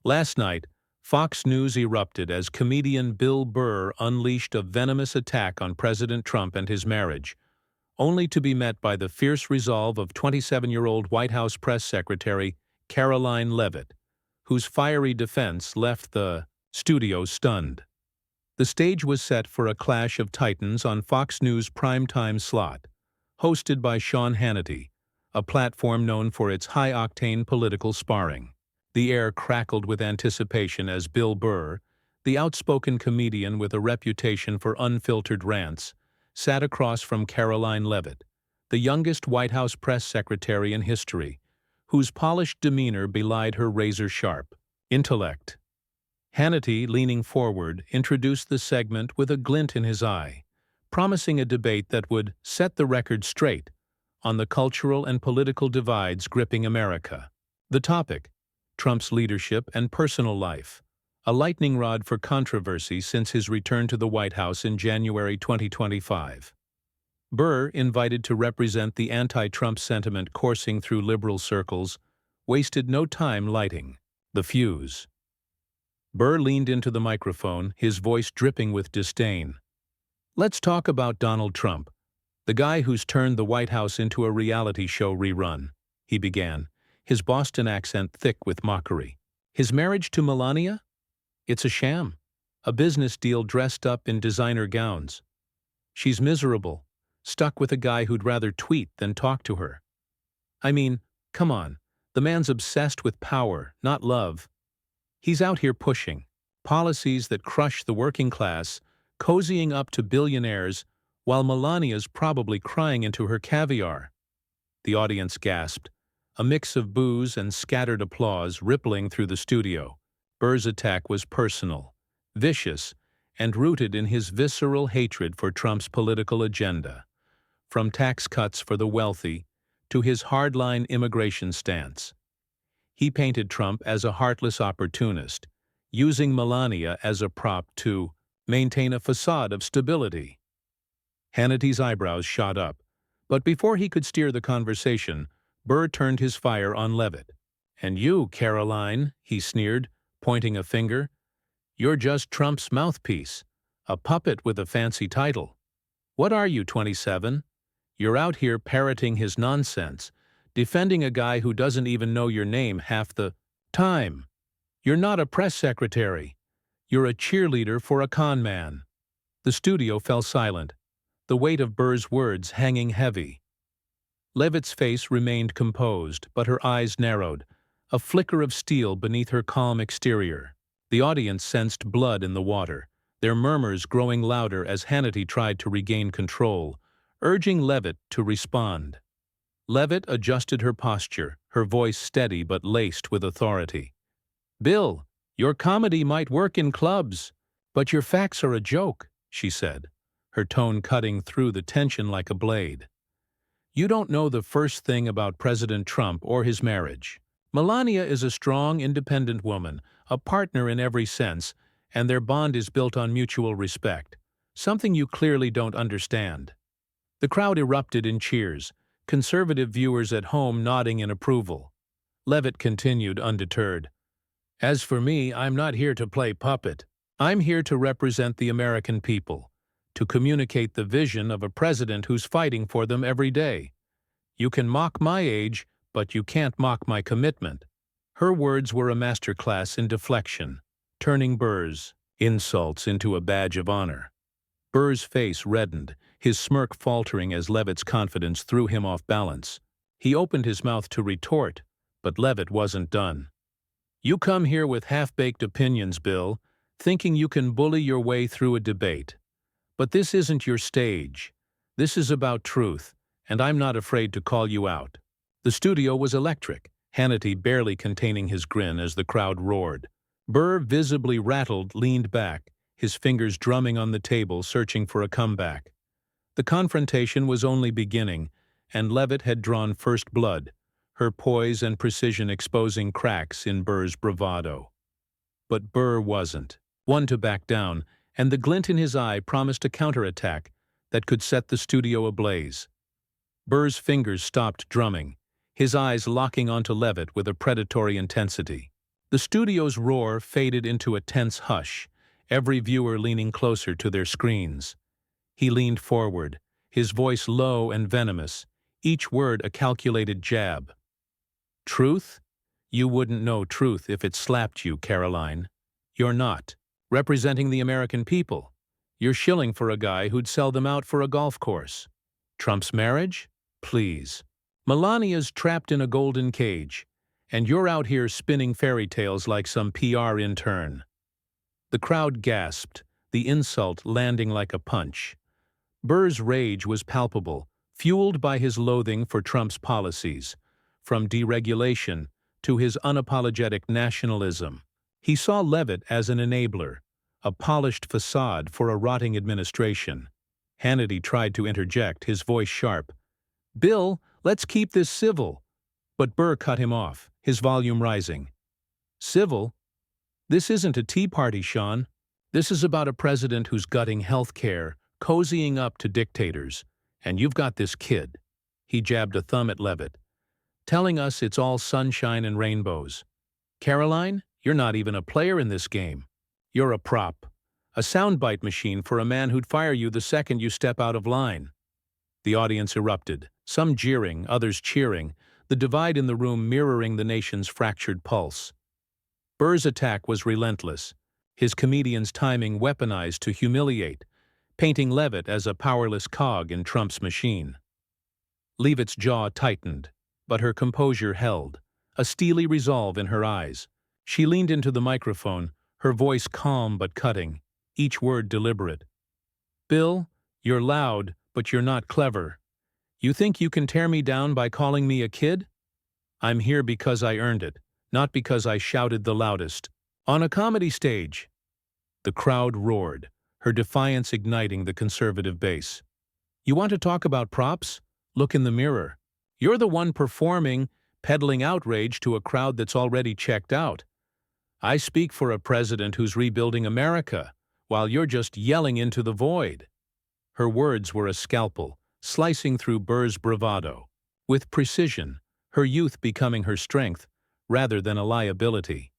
Last night, Fox News erupted as comedian Bill Burr unleashed a venomous attack on President Trump and his marriage, only to be met by the fierce resolve of 27-year-old White House press secretary Karoline Leavitt, whose fiery defense left the studio stunned. The stage was set for a clash of titans on Fox News' primetime slot, hosted by Sean Hannity, a platform known for its high-octane political sparring. The air crackled with anticipation as Bill Burr, the outspoken comedian with a reputation for unfiltered rants, sat across from Karoline Leavitt, the youngest White House press secretary in history, whose polished demeanor belied her razor-sharp intellect. Hannity, leaning forward, introduced the segment with a glint in his eye, promising a debate that would set the record straight on the cultural and political divides gripping America. The topic: Trump's leadership and personal life, a lightning rod for controversy since his return to the White House in January 2025. Burr, invited to represent the anti-Trump sentiment coursing through liberal circles, wasted no time lighting the fuse. Burr leaned into the microphone, his voice dripping with disdain. "Let's talk about Donald Trump, the guy who's turned the White House into a reality show rerun," he began, his Boston accent thick with mockery. "His marriage to Melania? It's a sham, a business deal dressed up in designer gowns. She's miserable, stuck with a guy who'd rather tweet than talk to her. I mean, come on, the man's obsessed with power, not love. He's out here pushing policies that crush the working class, cozying up to billionaires, while Melania's probably crying into her caviar." The audience gasped, a mix of boos and scattered applause rippling through the studio. Burr's attack was personal, vicious, and rooted in his visceral hatred for Trump's political agenda, from tax cuts for the wealthy to his hardline immigration stance. He painted Trump as a heartless opportunist, using Melania as a prop to maintain a facade of stability. Hannity's eyebrows shot up, but before he could steer the conversation, Burr turned his fire on Leavitt. "And you, Karoline," he sneered, pointing a finger, "you're just Trump's mouthpiece, a puppet with a fancy title. What are you, 27? You're out here parroting his nonsense, defending a guy who doesn't even know your name half the time. You're not a press secretary. You're a cheerleader for a con man." The studio fell silent, the weight of Burr's words hanging heavy. Leavitt's face remained composed, but her eyes narrowed, a flicker of steel beneath her calm exterior. The audience sensed blood in the water, their murmurs growing louder as Hannity tried to regain control, urging Leavitt to respond. Leavitt adjusted her posture, her voice steady but laced with authority. "Bill, your comedy might work in clubs, but your facts are a joke," she said, her tone cutting through the tension like a blade. "You don't know the first thing about President Trump or his marriage. Melania is a strong, independent woman, a partner in every sense, and their bond is built on mutual respect, something you clearly don't understand." The crowd erupted in cheers, conservative viewers at home nodding in approval. Leavitt continued undeterred. "As for me, I'm not here to play puppet. I'm here to represent the American people, to communicate the vision of a president who's fighting for them every day. You can mock my age, but you can't mock my commitment." Her words were a masterclass in deflection, turning Burr's insults into a badge of honor. Burr's face reddened, his smirk faltering as Leavitt's confidence threw him off balance. He opened his mouth to retort, but Leavitt wasn't done. "You come here with half-baked opinions, Bill, thinking you can bully your way through a debate. But this isn't your stage. This is about truth, and I'm not afraid to call you out." The studio was electric, Hannity barely containing his grin as the crowd roared. Burr, visibly rattled, leaned back, his fingers drumming on the table, searching for a comeback. The confrontation was only beginning, and Leavitt had drawn first blood, her poise and precision exposing cracks in Burr's bravado. But Burr wasn't one to back down, and the glint in his eye promised a counterattack that could set the studio ablaze. Burr's fingers stopped drumming, his eyes locking onto Leavitt with a predatory intensity. The studio's roar faded into a tense hush, every viewer leaning closer to their screens. He leaned forward, his voice low and venomous, each word a calculated jab. Truth? You wouldn't know truth if it slapped you, Karoline. You're not representing the American people. You're shilling for a guy who'd sell them out for a golf course. Trump's marriage? Please. Melania's trapped in a golden cage, and you're out here spinning fairy tales like some PR intern. The crowd gasped, the insult landing like a punch. Burr's rage was palpable, fueled by his loathing for Trump's policies, from deregulation to his unapologetic nationalism. He saw Leavitt as an enabler, a polished facade for a rotting administration. Hannity tried to interject, his voice sharp. "Bill, let's keep this civil." But Burr cut him off, his volume rising. "Civil? This isn't a tea party, Sean. This is about a president who's gutting health care, cozying up to dictators, and you've got this kid." He jabbed a thumb at Leavitt, "telling us it's all sunshine and rainbows. Karoline, you're not even a player in this game. You're a prop, a soundbite machine for a man who'd fire you the second you step out of line." The audience erupted, some jeering, others cheering, the divide in the room mirroring the nation's fractured pulse. Burr's attack was relentless, his comedian's timing weaponized to humiliate, painting Leavitt as a powerless cog in Trump's machine. Leavitt's jaw tightened, but her composure held, a steely resolve in her eyes. She leaned into the microphone, her voice calm but cutting, each word deliberate. "Bill, you're loud, but you're not clever. You think you can tear me down by calling me a kid? I'm here because I earned it, not because I shouted the loudest. On a comedy stage." The crowd roared, her defiance igniting the conservative base. "You want to talk about props? Look in the mirror. You're the one performing, peddling outrage to a crowd that's already checked out. I speak for a president who's rebuilding America, while you're just yelling into the void." Her words were a scalpel, slicing through Burr's bravado. With precision, her youth becoming her strength, rather than a liability.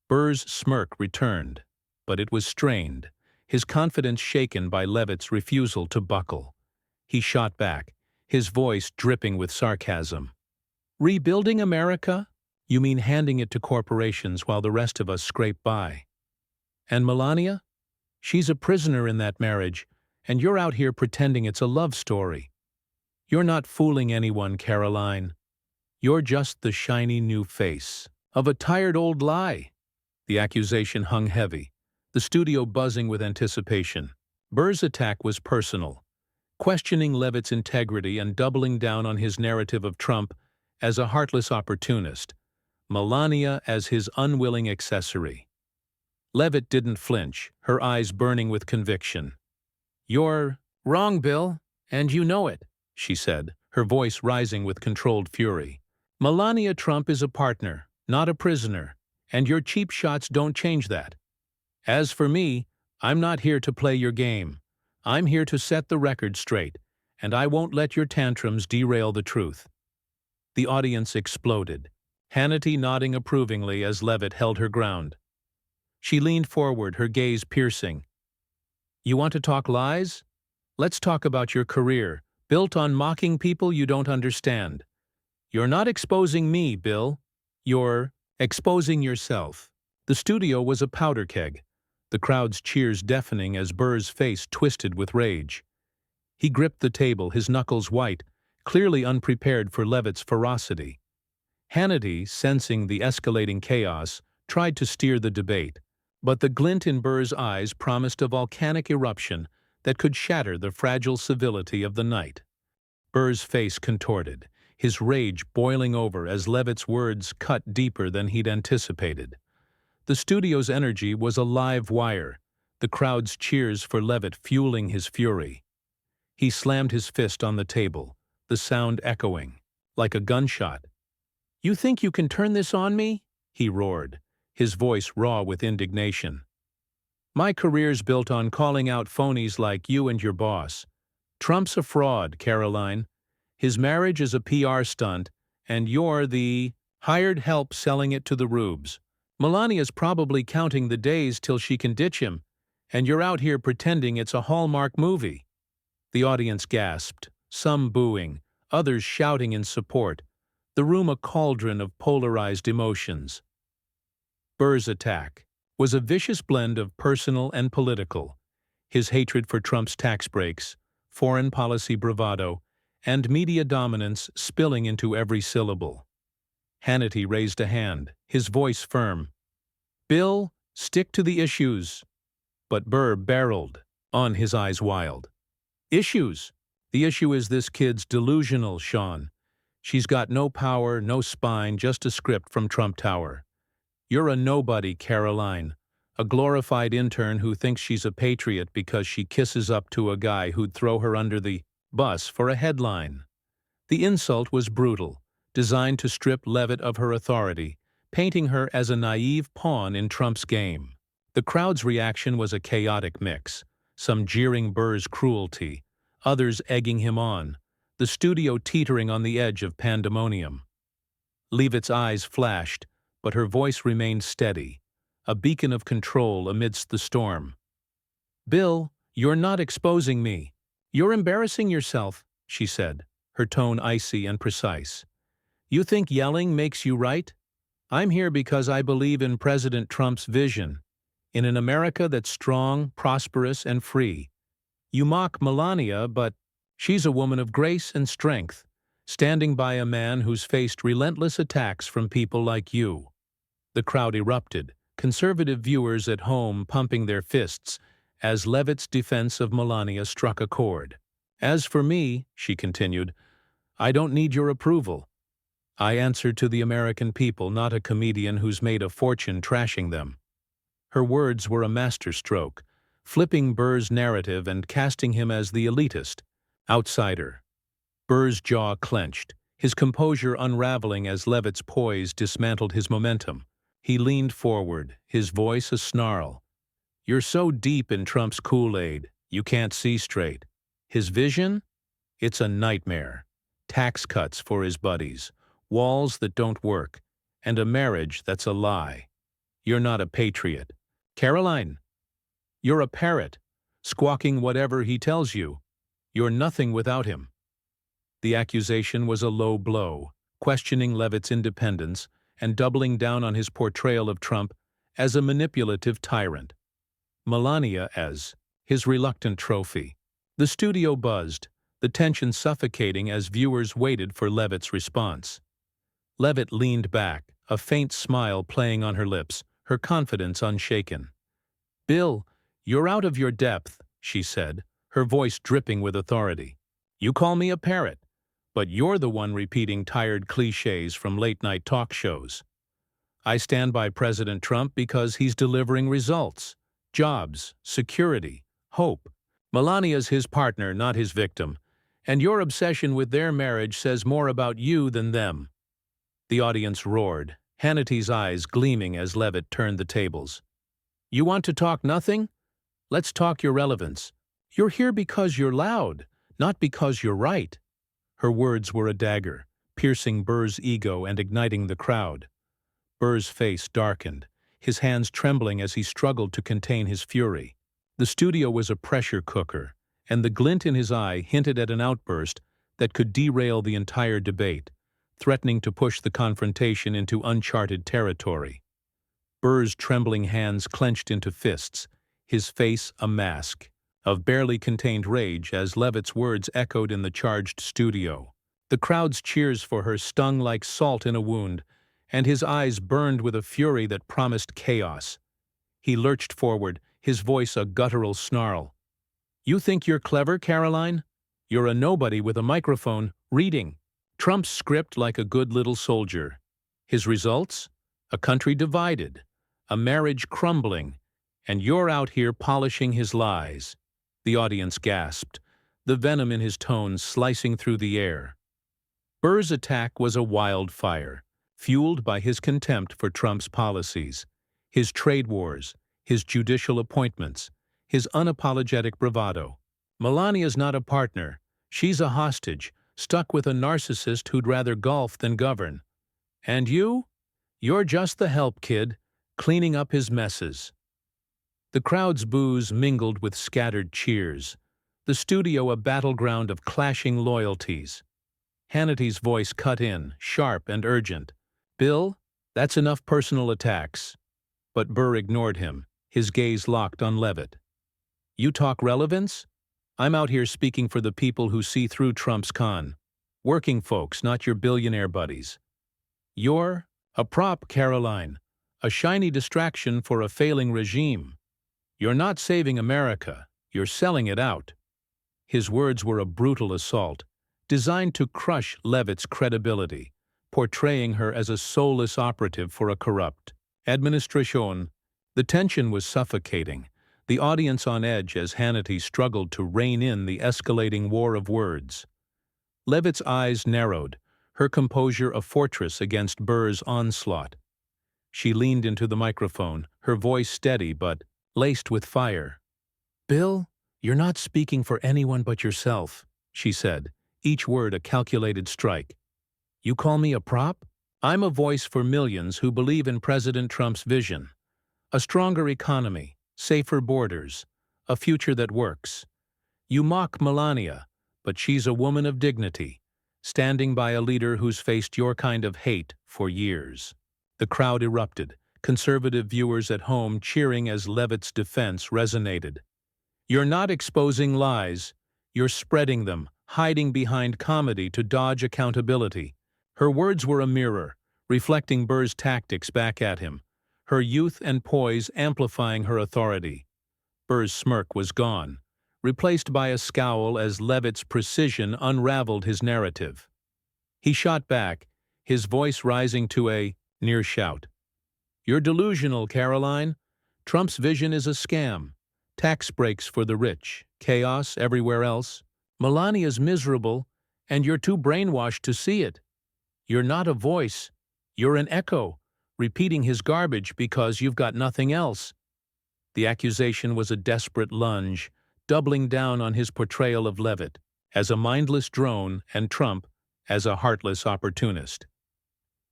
Burr's smirk returned, but it was strained, his confidence shaken by Leavitt's refusal to buckle. He shot back, his voice dripping with sarcasm. "Rebuilding America? You mean handing it to corporations while the rest of us scrape by? And Melania? She's a prisoner in that marriage, and you're out here pretending it's a love story. You're not fooling anyone, Karoline. You're just the shiny new face of a tired old lie." The accusation hung heavy, the studio buzzing with anticipation. Burr's attack was personal, questioning Leavitt's integrity and doubling down on his narrative of Trump as a heartless opportunist, Melania as his unwilling accessory. Leavitt didn't flinch, her eyes burning with conviction. "You're wrong, Bill, and you know it," she said, her voice rising with controlled fury. "Melania Trump is a partner, not a prisoner, and your cheap shots don't change that. As for me, I'm not here to play your game. I'm here to set the record straight, and I won't let your tantrums derail the truth." The audience exploded, Hannity nodding approvingly as Leavitt held her ground. She leaned forward, her gaze piercing. "You want to talk lies? Let's talk about your career, built on mocking people you don't understand. You're not exposing me, Bill. You're exposing yourself." The studio was a powder keg, the crowd's cheers deafening as Burr's face twisted with rage. He gripped the table, his knuckles white, clearly unprepared for Leavitt's ferocity. Hannity, sensing the escalating chaos, tried to steer the debate, but the glint in Burr's eyes promised a volcanic eruption that could shatter the fragile civility of the night. Burr's face contorted, his rage boiling over as Leavitt's words cut deeper than he'd anticipated. The studio's energy was a live wire, the crowd's cheers for Leavitt fueling his fury. He slammed his fist on the table, the sound echoing, like a gunshot. "You think you can turn this on me?" he roared, his voice raw with indignation. "My career's built on calling out phonies like you and your boss. Trump's a fraud, Karoline. His marriage is a PR stunt, and you're the hired help selling it to the rubes. Melania's probably counting the days till she can ditch him, and you're out here pretending it's a Hallmark movie." The audience gasped, some booing, others shouting in support, the room a cauldron of polarized emotions. Burr's attack was a vicious blend of personal and political, his hatred for Trump's tax breaks, foreign policy bravado, and media dominance spilling into every syllable. Hannity raised a hand, his voice firm. "Bill, stick to the issues." But Burr barreled on, his eyes wild. "Issues? The issue is this kid's delusional, Sean. She's got no power, no spine, just a script from Trump Tower. You're a nobody, Karoline, a glorified intern who thinks she's a patriot because she kisses up to a guy who'd throw her under the bus for a headline." The insult was brutal, designed to strip Leavitt of her authority, painting her as a naive pawn in Trump's game. The crowd's reaction was a chaotic mix, some jeering Burr's cruelty, others egging him on, the studio teetering on the edge of pandemonium. Leavitt's eyes flashed, but her voice remained steady, a beacon of control amidst the storm. "Bill, you're not exposing me. You're embarrassing yourself," she said, her tone icy and precise. "You think yelling makes you right? I'm here because I believe in President Trump's vision, in an America that's strong, prosperous, and free. You mock Melania, but she's a woman of grace and strength, standing by a man who's faced relentless attacks from people like you." The crowd erupted, conservative viewers at home pumping their fists as Leavitt's defense of Melania struck a chord. "As for me," she continued, "I don't need your approval. I answer to the American people, not a comedian who's made a fortune trashing them." Her words were a masterstroke, flipping Burr's narrative and casting him as the elitist, outsider. Burr's jaw clenched, his composure unraveling as Leavitt's poise dismantled his momentum. He leaned forward, his voice a snarl. "You're so deep in Trump's Kool-Aid, you can't see straight. His vision? It's a nightmare. Tax cuts for his buddies, walls that don't work, and a marriage that's a lie. You're not a patriot. Karoline, you're a parrot, squawking whatever he tells you. You're nothing without him." The accusation was a low blow, questioning Leavitt's independence and doubling down on his portrayal of Trump as a manipulative tyrant. Melania as his reluctant trophy. The studio buzzed, the tension suffocating as viewers waited for Leavitt's response. Leavitt leaned back, a faint smile playing on her lips, her confidence unshaken. "Bill, you're out of your depth," she said, her voice dripping with authority. "You call me a parrot, but you're the one repeating tired cliches from late-night talk shows. I stand by President Trump because he's delivering results, jobs, security, hope. Melania's his partner, not his victim, and your obsession with their marriage says more about you than them." The audience roared, Hannity's eyes gleaming as Leavitt turned the tables. "You want to talk nothing? Let's talk your relevance. You're here because you're loud, not because you're right." Her words were a dagger, piercing Burr's ego and igniting the crowd. Burr's face darkened, his hands trembling as he struggled to contain his fury. The studio was a pressure cooker, and the glint in his eye hinted at an outburst that could derail the entire debate, threatening to push the confrontation into uncharted territory. Burr's trembling hands clenched into fists, his face a mask of barely contained rage as Leavitt's words echoed in the charged studio. The crowd's cheers for her stung like salt in a wound, and his eyes burned with a fury that promised chaos. He lurched forward, his voice a guttural snarl. "You think you're clever, Karoline? You're a nobody with a microphone, reading Trump's script like a good little soldier. His results? A country divided, a marriage crumbling, and you're out here polishing his lies." The audience gasped, the venom in his tone slicing through the air. Burr's attack was a wildfire, fueled by his contempt for Trump's policies, his trade wars, his judicial appointments, his unapologetic bravado. "Melania's not a partner. She's a hostage, stuck with a narcissist who'd rather golf than govern. And you? You're just the help, kid, cleaning up his messes. The crowd's boos mingled with scattered cheers, the studio a battleground of clashing loyalties. Hannity's voice cut in, sharp and urgent. "Bill, that's enough personal attacks." But Burr ignored him, his gaze locked on Leavitt. "You talk relevance? I'm out here speaking for the people who see through Trump's con. Working folks, not your billionaire buddies. You're a prop, Karoline, a shiny distraction for a failing regime. You're not saving America, you're selling it out." His words were a brutal assault, designed to crush Leavitt's credibility, portraying her as a soulless operative for a corrupt administration. The tension was suffocating, the audience on edge as Hannity struggled to rein in the escalating war of words. Leavitt's eyes narrowed, her composure a fortress against Burr's onslaught. She leaned into the microphone, her voice steady but laced with fire. "Bill, you're not speaking for anyone but yourself," she said, each word a calculated strike. "You call me a prop? I'm a voice for millions who believe in President Trump's vision. A stronger economy, safer borders, a future that works. You mock Melania, but she's a woman of dignity, standing by a leader who's faced your kind of hate for years." The crowd erupted, conservative viewers at home cheering as Leavitt's defense resonated. "You're not exposing lies, you're spreading them, hiding behind comedy to dodge accountability." Her words were a mirror, reflecting Burr's tactics back at him, her youth and poise amplifying her authority. Burr's smirk was gone, replaced by a scowl as Leavitt's precision unraveled his narrative. He shot back, his voice rising to a near shout. "You're delusional, Karoline. Trump's vision is a scam. Tax breaks for the rich, chaos everywhere else. Melania's miserable, and you're too brainwashed to see it. You're not a voice, you're an echo, repeating his garbage because you've got nothing else." The accusation was a desperate lunge, doubling down on his portrayal of Leavitt as a mindless drone and Trump as a heartless opportunist.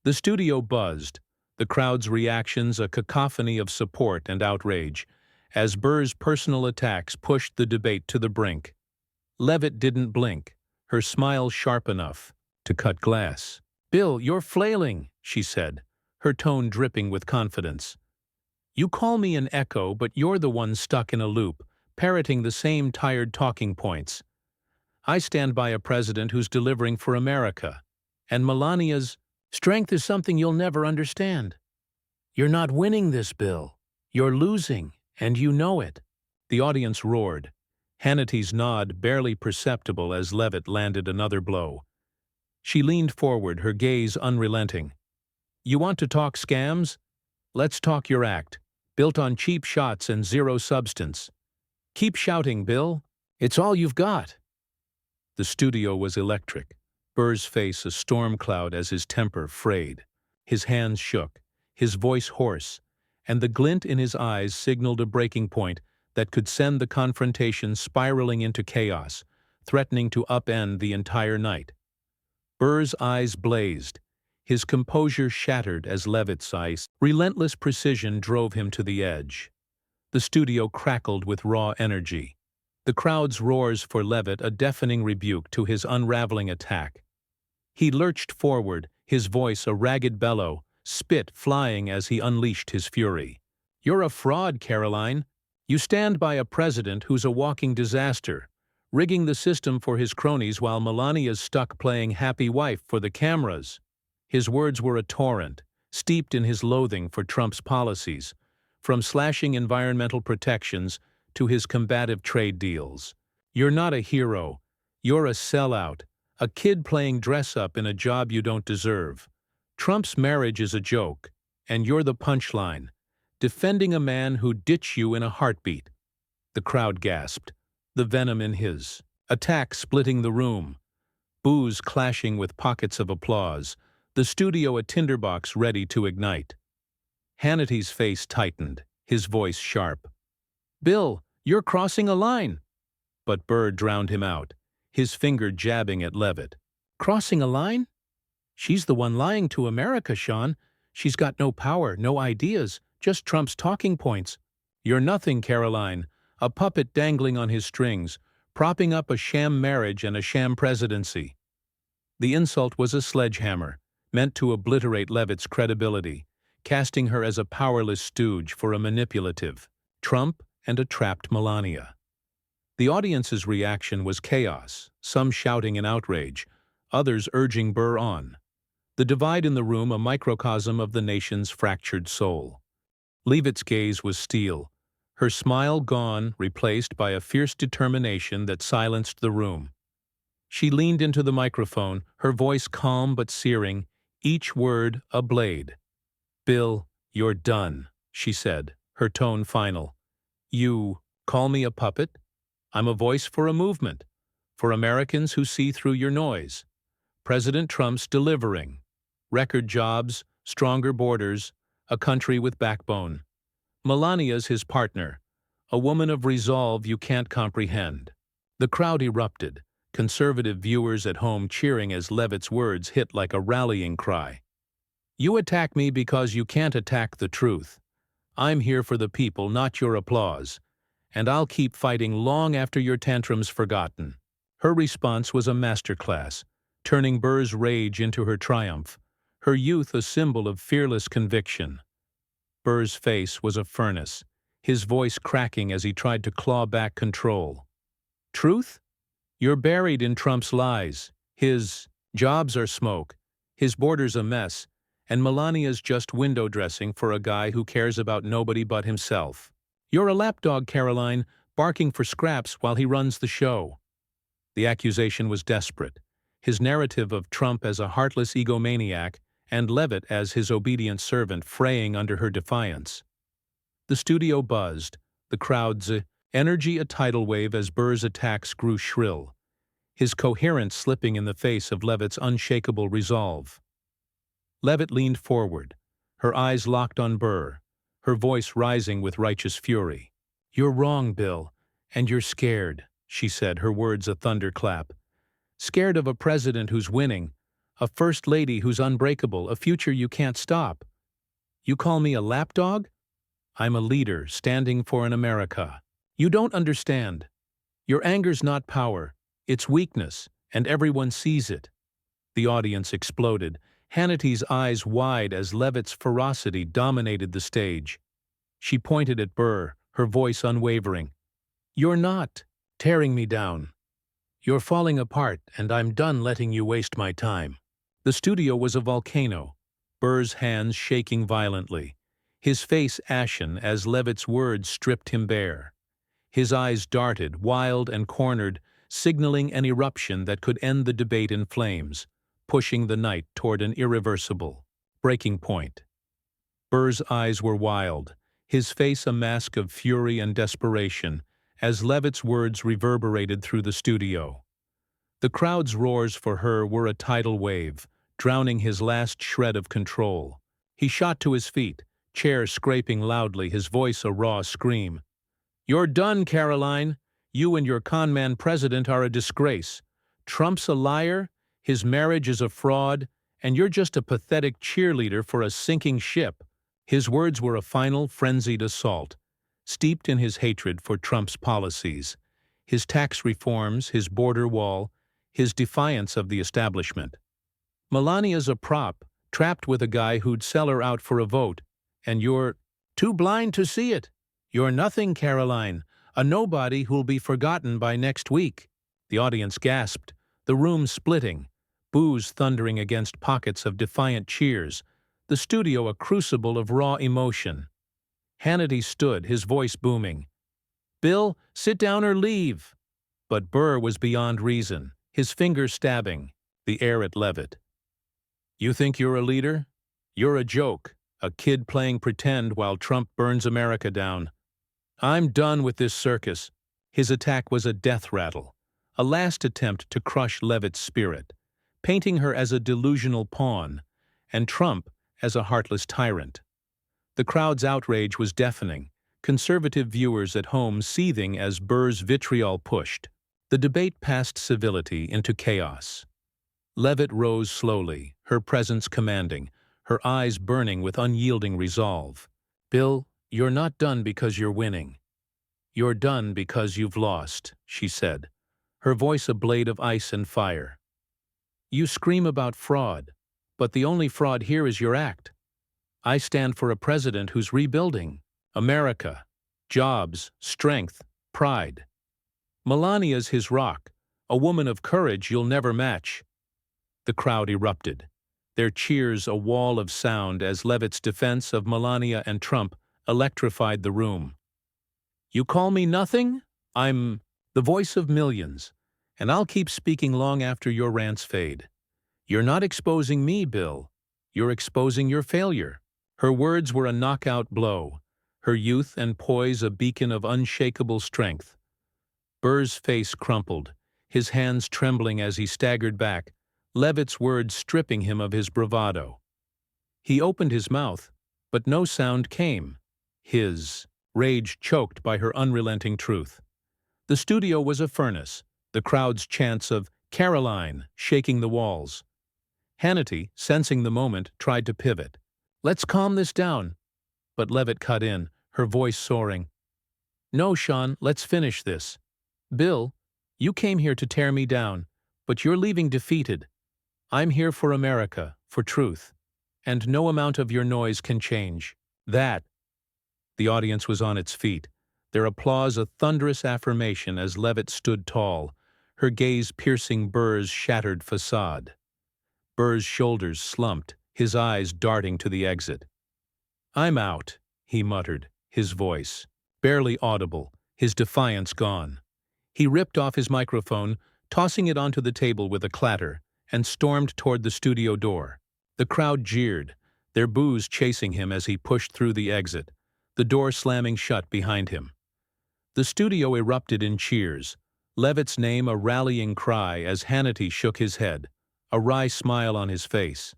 The studio buzzed, the crowd's reactions a cacophony of support and outrage, as Burr's personal attacks pushed the debate to the brink. Leavitt didn't blink, her smile sharp enough to cut glass. "Bill, you're flailing," she said, her tone dripping with confidence. "You call me an echo, but you're the one stuck in a loop, parroting the same tired talking points. I stand by a president who's delivering for America, and Melania's strength is something you'll never understand. You're not winning this, Bill. You're losing, and you know it." The audience roared, Hannity's nod barely perceptible as Leavitt landed another blow. She leaned forward, her gaze unrelenting. "You want to talk scams? Let's talk your act, built on cheap shots and zero substance. Keep shouting, Bill. It's all you've got." The studio was electric, Burr's face a storm cloud as his temper frayed. His hands shook, his voice hoarse, and the glint in his eyes signaled a breaking point that could send the confrontation spiraling into chaos, threatening to upend the entire night. Burr's eyes blazed, his composure shattered as Leavitt's ice. Relentless precision drove him to the edge. The studio crackled with raw energy, the crowd's roars for Leavitt a deafening rebuke to his unraveling attack. He lurched forward, his voice a ragged bellow, spit flying as he unleashed his fury. "You're a fraud, Karoline. You stand by a president who's a walking disaster, rigging the system for his cronies while Melania's stuck playing happy wife for the cameras." His words were a torrent, steeped in his loathing for Trump's policies, from slashing environmental protections to his combative trade deals. "You're not a hero. You're a sellout, a kid playing dress-up in a job you don't deserve. Trump's marriage is a joke, and you're the punchline, defending a man who ditched you in a heartbeat." The crowd gasped, the venom in his attack splitting the room, boos clashing with pockets of applause, the studio a tinderbox ready to ignite. Hannity's face tightened, his voice sharp. "Bill, you're crossing a line." But Burr drowned him out, his finger jabbing at Leavitt. "Crossing a line? She's the one lying to America, Sean. She's got no power, no ideas, Just Trump's talking points. You're nothing, Karoline. A puppet dangling on his strings, propping up a sham marriage and a sham presidency. The insult was a sledgehammer, meant to obliterate Leavitt's credibility, casting her as a powerless stooge for a manipulative Trump and a trapped Melania. The audience's reaction was chaos, some shouting in outrage, others urging Burr on. The divide in the room a microcosm of the nation's fractured soul. Leavitt's gaze was steel, her smile gone, replaced by a fierce determination that silenced the room. She leaned into the microphone, her voice calm but searing, each word a blade. "Bill, you're done," she said, her tone final. "You call me a puppet? I'm a voice for a movement, for Americans who see through your noise. President Trump's delivering. Record jobs, stronger borders, a country with backbone. Melania's his partner, a woman of resolve you can't comprehend." The crowd erupted, conservative viewers at home cheering as Leavitt's words hit like a rallying cry. "You attack me because you can't attack the truth. I'm here for the people, not your applause. And I'll keep fighting long after your tantrum's forgotten." Her response was a masterclass, turning Burr's rage into her triumph, her youth a symbol of fearless conviction. Burr's face was a furnace, his voice cracking as he tried to claw back control. "Truth? You're buried in Trump's lies. His jobs are smoke, his borders a mess, and Melania's just window dressing for a guy who cares about nobody but himself. You're a lapdog, Karoline, barking for scraps while he runs the show." The accusation was desperate, his narrative of Trump as a heartless egomaniac and Leavitt as his obedient servant fraying under her defiance. The studio buzzed, the crowd's energy a tidal wave as Burr's attacks grew shrill, his coherence slipping in the face of Leavitt's unshakable resolve. Leavitt leaned forward, her eyes locked on Burr, her voice rising with righteous fury. "You're wrong, Bill, and you're scared," she said, her words a thunderclap. "Scared of a president who's winning, a first lady who's unbreakable, a future you can't stop. You call me a lapdog? I'm a leader standing for an America. You don't understand. Your anger's not power, it's weakness, and everyone sees it." The audience exploded, Hannity's eyes wide as Leavitt's ferocity dominated the stage. She pointed at Burr, her voice unwavering. "You're not tearing me down. You're falling apart, and I'm done letting you waste my time." The studio was a volcano, Burr's hands shaking violently, his face ashen as Leavitt's words stripped him bare. His eyes darted, wild and cornered, signaling an eruption that could end the debate in flames, pushing the night toward an irreversible breaking point. Burr's eyes were wild, his face a mask of fury and desperation, as Leavitt's words reverberated through the studio. The crowd's roars for her were a tidal wave, drowning his last shred of control. He shot to his feet, chair scraping loudly, his voice a raw scream. "You're done, Karoline. You and your conman president are a disgrace. Trump's a liar, his marriage is a fraud, and you're just a pathetic cheerleader for a sinking ship." His words were a final, frenzied assault, steeped in his hatred for Trump's policies, his tax reforms, his border wall, his defiance of the establishment. "Melania's a prop, trapped with a guy who'd sell her out for a vote, and you're too blind to see it. You're nothing, Karoline, a nobody who'll be forgotten by next week." The audience gasped, the room splitting, boos thundering against pockets of defiant cheers, the studio a crucible of raw emotion. Hannity stood, his voice booming. "Bill, sit down or leave." But Burr was beyond reason, his fingers stabbing the air at Leavitt. "You think you're a leader? You're a joke, a kid playing pretend while Trump burns America down. I'm done with this circus." His attack was a death rattle, a last attempt to crush Leavitt's spirit, painting her as a delusional pawn, and Trump as a heartless tyrant. The crowd's outrage was deafening, conservative viewers at home seething as Burr's vitriol pushed. The debate passed civility into chaos. Leavitt rose slowly, her presence commanding, her eyes burning with unyielding resolve. Bill, you're not done because you're winning. You're done because you've lost, she said, her voice a blade of ice and fire. You scream about fraud, but the only fraud here is your act. I stand for a president who's rebuilding America, jobs, strength, pride. Melania's his rock, a woman of courage you'll never match. The crowd erupted, their cheers a wall of sound as Leavitt's defense of Melania and Trump electrified the room. You call me nothing? I'm the voice of millions, and I'll keep speaking long after your rants fade. You're not exposing me, Bill. You're exposing your failure. Her words were a knockout blow, her youth and poise a beacon of unshakable strength. Burr's face crumpled, his hands trembling as he staggered back, Leavitt's words stripping him of his bravado. He opened his mouth, but no sound came. His rage choked by her unrelenting truth. The studio was a furnace, the crowd's chants of "Karoline" shaking the walls. Hannity, sensing the moment, tried to pivot. Let's calm this down. But Leavitt cut in, her voice soaring. No, Sean, let's finish this. Bill, you came here to tear me down, but you're leaving defeated. I'm here for America, for truth. And no amount of your noise can change that. The audience was on its feet, their applause a thunderous affirmation as Leavitt stood tall, her gaze piercing Burr's shattered facade. Burr's shoulders slumped, his eyes darting to the exit. I'm out, he muttered, his voice barely audible, his defiance gone. He ripped off his microphone, tossing it onto the table with a clatter, and stormed toward the studio door. The crowd jeered, their boos chasing him as he pushed through the exit, the door slamming shut behind him. The studio erupted in cheers, Leavitt's name a rallying cry as Hannity shook his head, a wry smile on his face.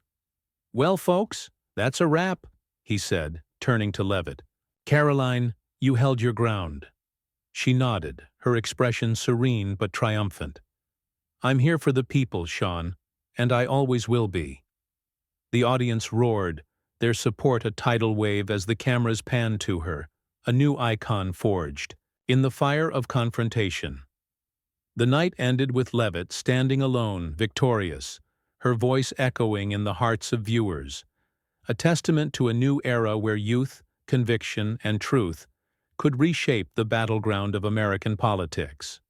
Well, folks, that's a wrap, he said, turning to Leavitt. Karoline, you held your ground. She nodded, her expression serene but triumphant. I'm here for the people, Sean, and I always will be. The audience roared, their support a tidal wave as the cameras panned to her, a new icon forged, in the fire of confrontation. The night ended with Leavitt standing alone, victorious, her voice echoing in the hearts of viewers, a testament to a new era where youth, conviction, and truth could reshape the battleground of American politics.